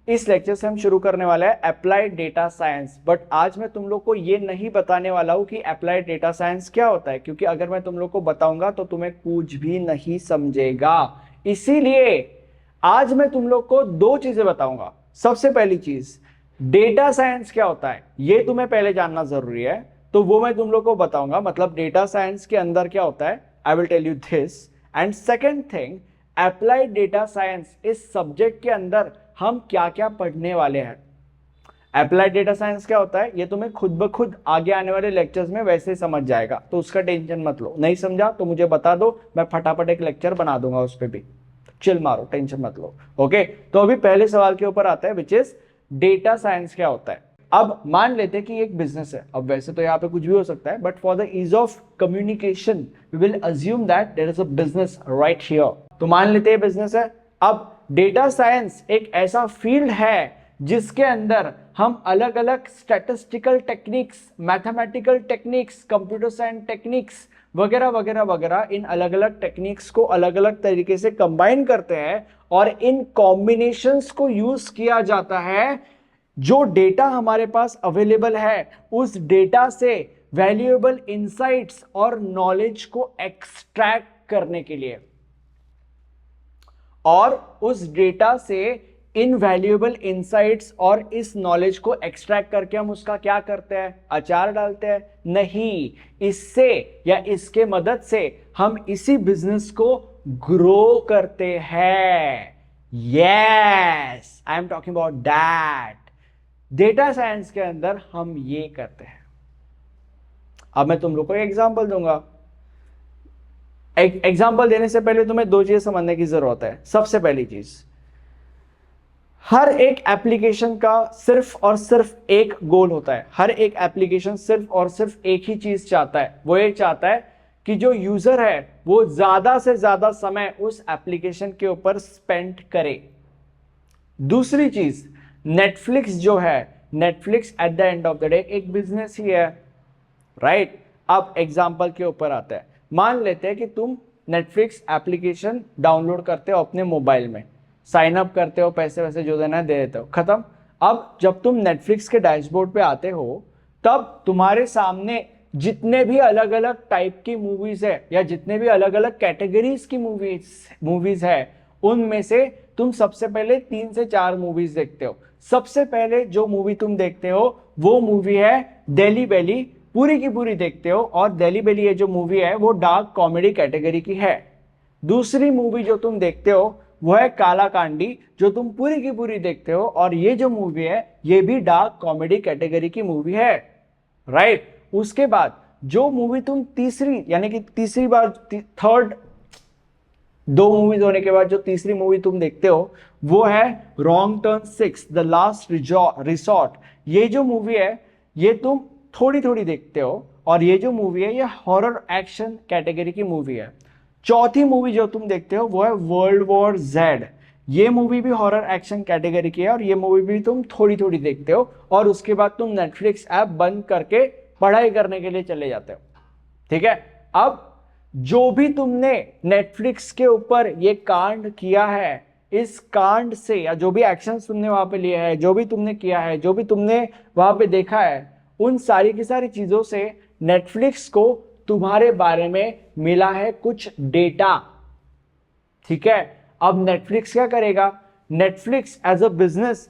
इस लेक्चर से हम शुरू करने वाला है अप्लाइड डेटा साइंस। बट आज मैं तुम लोग को ये नहीं बताने वाला हूं कि अप्लाइड डेटा साइंस क्या होता है, क्योंकि अगर मैं तुम लोग को बताऊंगा तो तुम्हें कुछ भी नहीं समझेगा। इसीलिए आज मैं तुम लोग को दो चीजें बताऊंगा। सबसे पहली चीज, डेटा साइंस क्या होता है ये तुम्हें पहले जानना जरूरी है, तो वो मैं तुम लोग को बताऊंगा। मतलब डेटा साइंस के अंदर क्या होता है, I will tell you this. And second thing, applied data science इस सब्जेक्ट के अंदर हम क्या क्या पढ़ने वाले हैं। अप्लाइड डेटा साइंस क्या होता है ये तुम्हें खुद ब खुद आगे आने वाले लेक्चर्स में वैसे ही समझ जाएगा, तो उसका टेंशन मत लो। नहीं समझा तो मुझे बता दो, मैं फटाफट एक लेक्चर बना दूंगा उस पर भी। चिल मारो, टेंशन मत लो। ओके, तो अभी पहले सवाल के ऊपर आता है, विच इज डेटा साइंस क्या होता है। अब मान लेते हैं कि एक बिजनेस है। अब वैसे तो यहाँ पे कुछ भी हो सकता है, but for the ease of communication we will assume that there is a business right here. तो मान लेते हैं बिजनेस है। अब डेटा साइंस एक ऐसा फील्ड है जिसके अंदर हम अलग अलग statistical techniques, mathematical techniques, computer science techniques वगैरह वगैरह वगैरह, इन अलग अलग टेक्निक्स को अलग अलग तरीके से कंबाइन करते हैं और इन कॉम्बिनेशंस को यूज किया जाता है। जो डेटा हमारे पास अवेलेबल है उस डेटा से वैल्यूएबल इंसाइट्स और नॉलेज को एक्सट्रैक्ट करने के लिए, और उस डेटा से इनवैल्यूएबल इंसाइट्स और इस नॉलेज को एक्सट्रैक्ट करके हम उसका क्या करते हैं, अचार डालते हैं? नहीं, इससे या इसके मदद से हम इसी बिजनेस को ग्रो करते हैं। Yes, I am talking about that. Data science के अंदर हम ये करते हैं। अब मैं तुम लोग को एक एग्जांपल दूंगा। एग्जाम्पल देने से पहले तुम्हें दो चीजें समझने की जरूरत है। सबसे पहली चीज, हर एक एप्लीकेशन का सिर्फ और सिर्फ एक गोल होता है। हर एक एप्लीकेशन सिर्फ और सिर्फ एक ही चीज चाहता है, वो ये चाहता है कि जो यूजर है वो ज्यादा से ज्यादा समय उस एप्लीकेशन के ऊपर स्पेंड करे। दूसरी चीज, नेटफ्लिक्स जो है, Netflix at the end of the day एक बिजनेस ही है, राइट? अब एग्जाम्पल के ऊपर आता है। मान लेते हैं कि तुम नेटफ्लिक्स एप्लीकेशन डाउनलोड करते हो अपने मोबाइल में, साइन अप करते हो, पैसे वैसे जो देना है दे देते हो, खत्म। अब जब तुम नेटफ्लिक्स के डैशबोर्ड पे आते हो तब तुम्हारे सामने जितने भी अलग अलग टाइप की मूवीज है या जितने भी अलग अलग कैटेगरीज की मूवीज है, उनमें से तुम सबसे पहले 3 से 4 मूवीज देखते हो। सबसे पहले जो मूवी तुम देखते हो वो मूवी है दिल्ली वैली, पूरी की पूरी देखते हो। और दिल्ली वैली ये जो मूवी है वो डार्क कॉमेडी कैटेगरी की है। दूसरी मूवी जो तुम देखते हो वो है काला कांडी, जो तुम पूरी की पूरी देखते हो, और ये जो मूवी है ये भी डार्क कॉमेडी कैटेगरी की मूवी है, राइट? उसके बाद जो मूवी तुम तीसरी, यानी कि तीसरी बार, थर्ड, 2 मूवीज होने के बाद जो तीसरी मूवी तुम देखते हो वो है wrong turn 6 the last resort. ये जो मूवी है ये तुम थोड़ी थोड़ी देखते हो, और ये जो मूवी है ये हॉरर एक्शन कैटेगरी की मूवी है। चौथी मूवी जो तुम देखते हो वो है वर्ल्ड वॉर जेड। ये मूवी भी हॉरर एक्शन कैटेगरी की है, और ये मूवी भी तुम थोड़ी थोड़ी देखते हो, और उसके बाद तुम नेटफ्लिक्स ऐप बंद करके पढ़ाई करने के लिए चले जाते हो, ठीक है? अब जो भी तुमने नेटफ्लिक्स के ऊपर ये कांड किया है, इस कांड से, या जो भी एक्शन तुमने वहां पे लिया है, जो भी तुमने किया है, जो भी तुमने वहां पे देखा है, उन सारी की सारी चीजों से नेटफ्लिक्स को तुम्हारे बारे में मिला है कुछ डेटा, ठीक है? अब नेटफ्लिक्स क्या करेगा? नेटफ्लिक्स एज अ बिजनेस,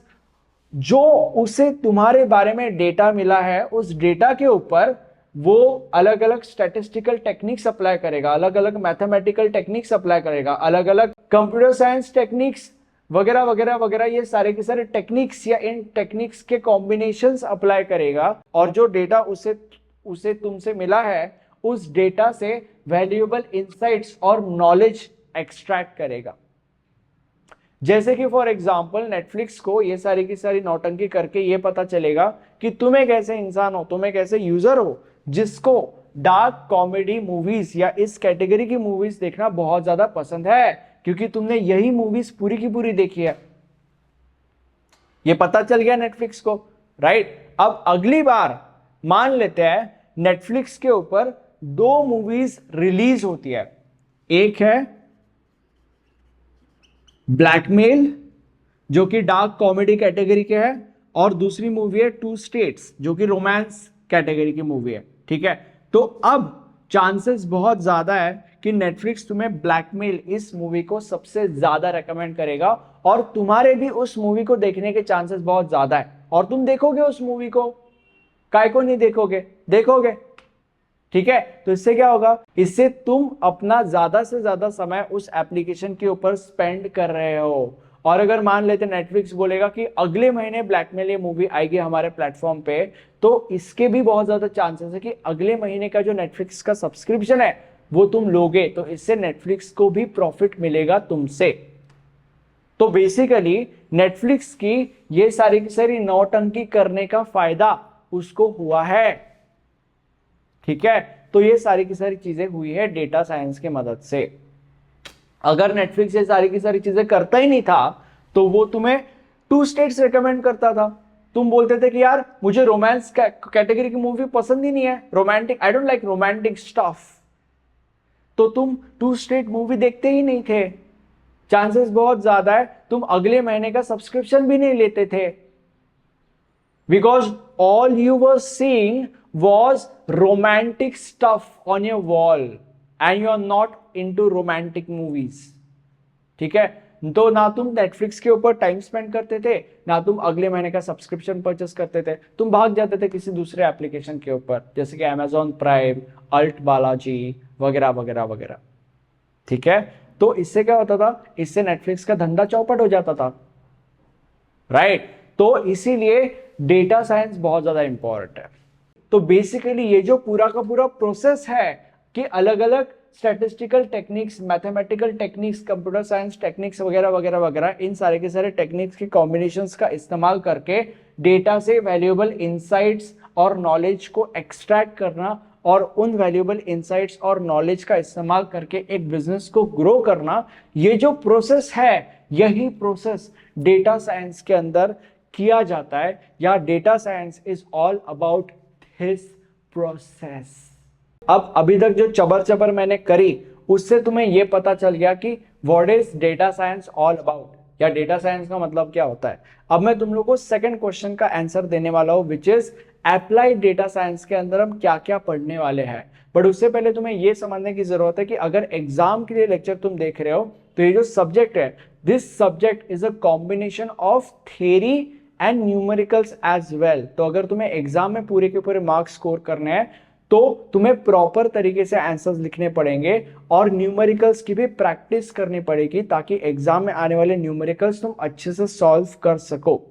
जो उसे तुम्हारे बारे में डेटा मिला है उस डेटा के ऊपर वो अलग अलग स्टैटिस्टिकल टेक्निक्स अप्लाई करेगा, अलग अलग मैथमेटिकल टेक्निक्स अप्लाई करेगा, अलग अलग कंप्यूटर साइंस टेक्निक्स वगैरह वगैरह वगैरह, ये सारे के सारे टेक्निक्स या इन टेक्निक्स के कॉम्बिनेशंस अप्लाई करेगा, और जो डेटा उसे तुमसे मिला है उस डेटा से वैल्यूएबल इंसाइट्स और नॉलेज एक्सट्रैक्ट करेगा। जैसे कि फॉर एग्जाम्पल नेटफ्लिक्स को ये सारी की सारी नौटंकी करके ये पता चलेगा कि तुम एक ऐसे इंसान हो, तुम एक ऐसे यूजर हो जिसको डार्क कॉमेडी मूवीज या इस कैटेगरी की मूवीज देखना बहुत ज्यादा पसंद है, क्योंकि तुमने यही मूवीज पूरी की पूरी देखी है। ये पता चल गया नेटफ्लिक्स को, राइट? अब अगली बार मान लेते हैं नेटफ्लिक्स के ऊपर 2 मूवीज रिलीज होती है। एक है ब्लैकमेल जो कि डार्क कॉमेडी कैटेगरी के है, और दूसरी मूवी है टू स्टेट्स जो कि रोमांस कैटेगरी की मूवी है, ठीक है। तो अब चांसेस बहुत ज्यादा है कि नेटफ्लिक्स तुम्हें ब्लैकमेल इस मूवी को सबसे ज्यादा रेकमेंड करेगा, और तुम्हारे भी उस मूवी को देखने के चांसेस बहुत ज्यादा है, और तुम देखोगे उस मूवी को, काय को नहीं देखोगे, देखोगे, ठीक है। तो इससे क्या होगा, इससे तुम अपना ज्यादा से ज्यादा समय उस एप्लीकेशन के ऊपर स्पेंड कर रहे हो। और अगर मान लेते नेटफ्लिक्स बोलेगा कि अगले महीने ब्लैकमेल ये मूवी आएगी हमारे प्लेटफॉर्म पे, तो इसके भी बहुत ज्यादा चांसेस है कि अगले महीने का जो नेटफ्लिक्स का सब्सक्रिप्शन है वो तुम लोगे, तो इससे नेटफ्लिक्स को भी प्रॉफिट मिलेगा तुमसे। तो बेसिकली नेटफ्लिक्स की ये सारी की सारी नौटंकी करने का फायदा उसको हुआ है, ठीक है। तो ये सारी की सारी चीजें हुई है डेटा साइंस की मदद से। अगर नेटफ्लिक्स ये सारी की सारी चीजें करता ही नहीं था तो वो तुम्हें टू स्टेट्स रिकमेंड करता था। तुम बोलते थे कि यार मुझे रोमांस कैटेगरी की मूवी पसंद ही नहीं है, romantic, I don't like romantic stuff, तो तुम टू स्टेट मूवी देखते ही नहीं थे। चांसेस बहुत ज्यादा है तुम अगले महीने का सब्सक्रिप्शन भी नहीं लेते थे, because all you were seeing was romantic stuff on your wall and you are not into romantic movies, ठीक है। तो ना तुम नेटफ्लिक्स के ऊपर टाइम स्पेंड करते थे, ना तुम अगले महीने का सब्सक्रिप्शन परचेस करते थे, तुम भाग जाते थे किसी दूसरे एप्लीकेशन के ऊपर, जैसे कि अमेजॉन प्राइम, अल्ट बालाजी वगैरह वगैरह वगैरह, ठीक है। तो इससे क्या होता था, इससे नेटफ्लिक्स का धंधा चौपट हो जाता था, राइट। तो इसीलिए डेटा साइंस बहुत ज्यादा इंपॉर्टेंट है। तो बेसिकली ये जो पूरा का पूरा प्रोसेस है कि अलग अलग statistical techniques, mathematical techniques, computer science techniques वगैरह वगैरह वगैरह, इन सारे के सारे टेक्निक्स की कॉम्बिनेशंस का इस्तेमाल करके डेटा से वैल्यूएबल इंसाइट्स और नॉलेज को एक्सट्रैक्ट करना, और उन वैल्यूएबल इंसाइट्स और नॉलेज का इस्तेमाल करके एक बिजनेस को ग्रो करना, ये जो प्रोसेस है, यही प्रोसेस डेटा साइंस के अंदर किया जाता है, या data science is all about his process. अब अभी तक जो चबर चबर मैंने करी उससे तुम्हें यह पता चल गया कि what is data science all about, या डेटा साइंस का मतलब क्या होता है। अब मैं तुम लोगों को सेकंड क्वेश्चन का आंसर देने वाला हूं, which is applied data science के अंदर हम क्या क्या पढ़ने वाले हैं। बट उससे पहले तुम्हें यह समझने की जरूरत है कि अगर एग्जाम के लिए लेक्चर तुम देख रहे हो तो ये जो सब्जेक्ट है, this subject is a combination of theory and numericals as well. तो अगर तुम्हें एग्जाम में पूरे के पूरे मार्क्स स्कोर करने हैं तो तुम्हें प्रॉपर तरीके से आंसर्स लिखने पड़ेंगे, और न्यूमेरिकल्स की भी प्रैक्टिस करनी पड़ेगी, ताकि एग्जाम में आने वाले न्यूमेरिकल्स तुम अच्छे से सॉल्व कर सको।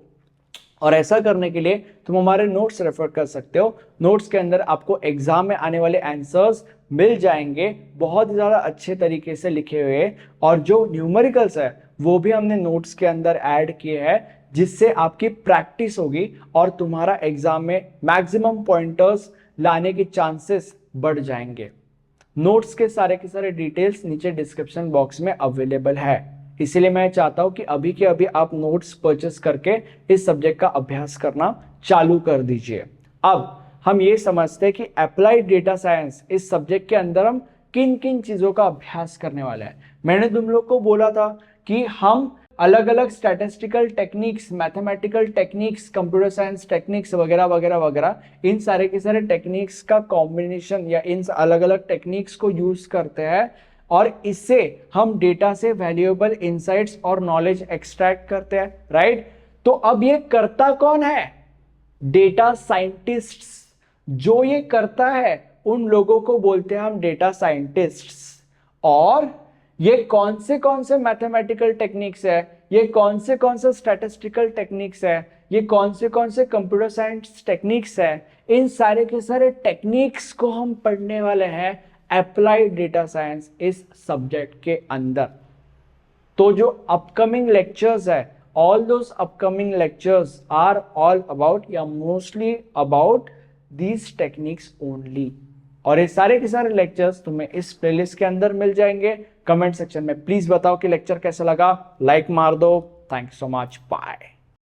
और ऐसा करने के लिए तुम हमारे नोट्स रेफर कर सकते हो। नोट्स के अंदर आपको एग्जाम में आने वाले आंसर्स मिल जाएंगे बहुत ज्यादा अच्छे तरीके से लिखे हुए, और जो न्यूमेरिकल्स है वो भी हमने नोट्स के अंदर ऐड किए हैं, जिससे आपकी प्रैक्टिस होगी और तुम्हारा एग्जाम में मैक्सिमम पॉइंटर्स लाने के चांसेस बढ़ जाएंगे। नोट्स के सारे डिटेल्स नीचे डिस्क्रिप्शन बॉक्स में अवेलेबल है, इसीलिए मैं चाहता हूं कि अभी के अभी आप नोट्स परचेस करके इस सब्जेक्ट का अभ्यास करना चालू कर दीजिए। अब हम ये समझते हैं कि अप्लाइड डेटा साइंस इस सब्जेक्ट के अंदर हम किन किन चीजों का अभ्यास करने वाले हैं। मैंने तुम लोग को बोला था कि हम अलग अलग statistical techniques, mathematical techniques, computer science techniques वगैरह वगैरह वगैरह, इन सारे के सारे टेक्निक्स का कॉम्बिनेशन या इन अलग अलग टेक्निक्स को यूज करते हैं, और इससे हम डेटा से वैल्यूएबल इंसाइट्स और नॉलेज एक्सट्रैक्ट करते हैं, राइट। तो अब ये करता कौन है, डेटा साइंटिस्ट्स। जो ये करता है उन लोगों को बोलते हैं हम डेटा साइंटिस्ट्स। और ये कौन से मैथमेटिकल टेक्निक्स है, ये कौन से स्टैटिस्टिकल टेक्निक्स है, ये कौन से कंप्यूटर साइंस टेक्निक्स है, इन सारे के सारे टेक्निक्स को हम पढ़ने वाले हैं अप्लाइड डेटा साइंस इस सब्जेक्ट के अंदर। तो जो अपकमिंग लेक्चर्स है, all those upcoming lectures are all about या mostly about these techniques only. और ये सारे के सारे लेक्चर्स तुम्हें इस प्लेलिस्ट के अंदर मिल जाएंगे। कमेंट सेक्शन में प्लीज बताओ कि लेक्चर कैसा लगा, लाइक मार दो। Thanks so much, bye.